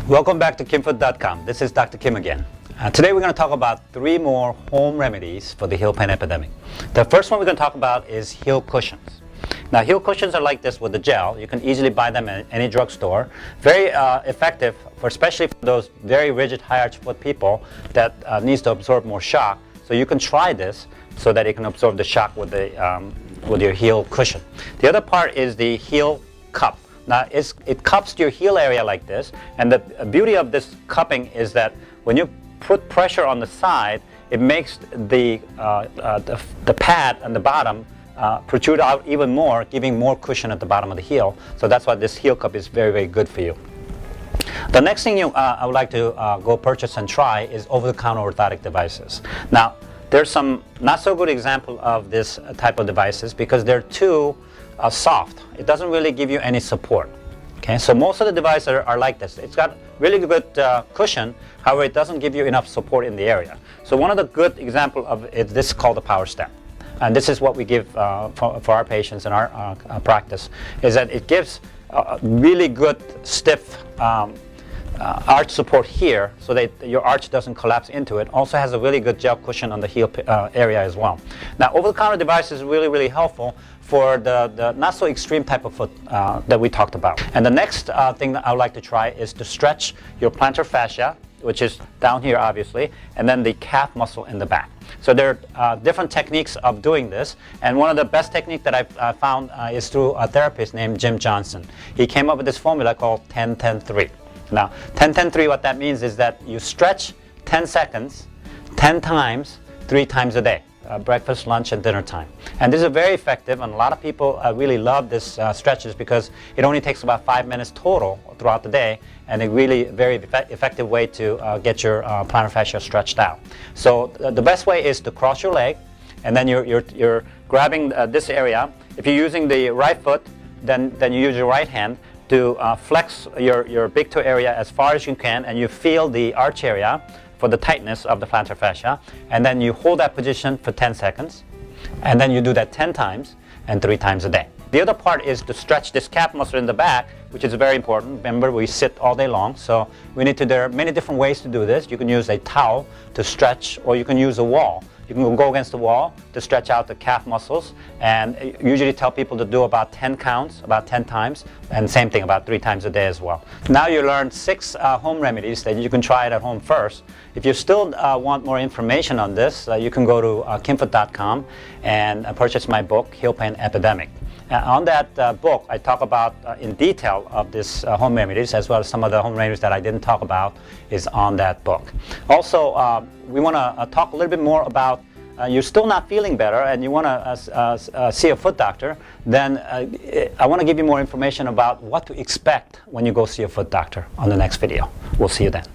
Welcome back to kimfoot.com. This is Dr. Kim again. Today we're going to talk about 3 more home remedies for the heel pain epidemic. The first one we're going to talk about is heel cushions. Now, heel cushions are like this with the gel. You can easily buy them at any drugstore. Very effective, especially for those very rigid high arch foot people that needs to absorb more shock. So you can try this so that it can absorb the shock with your heel cushion. The other part is the heel cup. Now, it cups your heel area like this, and the beauty of this cupping is that when you put pressure on the side, it makes the pad on the bottom protrude out even more, giving more cushion at the bottom of the heel. So that's why this heel cup is very, very good for you. The next thing I would like to go purchase and try is over-the-counter orthotic devices. Now, there's some not so good example of this type of devices because they're too soft. It doesn't really give you any support. Okay, so most of the devices are like this. It's got really good cushion, however, it doesn't give you enough support in the area. So one of the good example of it, this is called the power step. And this is what we give for our patients in our practice, is that it gives really good stiff arch support here so that your arch doesn't collapse into it. Also has a really good gel cushion on the heel area as well. Now, over-the-counter device is really, really helpful for the not so extreme type of foot that we talked about. And the next thing that I would like to try is to stretch your plantar fascia, which is down here obviously, and then the calf muscle in the back. So there are different techniques of doing this, and one of the best techniques that I've found is through a therapist named Jim Johnson. He came up with this formula called 10-10-3. Now, 10-10-3, what that means is that you stretch 10 seconds, 10 times, 3 times a day. Breakfast, lunch, and dinner time. And this is very effective, and a lot of people really love this stretches because it only takes about 5 minutes total throughout the day, and a really very effective way to get your plantar fascia stretched out. So the best way is to cross your leg, and then you're grabbing this area. If you're using the right foot, then you use your right hand to flex your big toe area as far as you can, and you feel the arch area for the tightness of the plantar fascia, and then you hold that position for 10 seconds, and then you do that 10 times and 3 times a day. The other part is to stretch this calf muscle in the back, which is very important. Remember, we sit all day long, so there are many different ways to do this. You can use a towel to stretch, or you can use a wall. You can go against the wall to stretch out the calf muscles, and usually tell people to do about 10 counts, about 10 times, and same thing, about 3 times a day as well. Now you learned 6 home remedies that you can try it at home first. If you still want more information on this, you can go to kimfoot.com and purchase my book, Heel Pain Epidemic. On that book, I talk about in detail of this home remedies, as well as some of the home remedies that I didn't talk about is on that book. Also, we want to talk a little bit more about you're still not feeling better and you want to see a foot doctor, then I want to give you more information about what to expect when you go see a foot doctor on the next video. We'll see you then.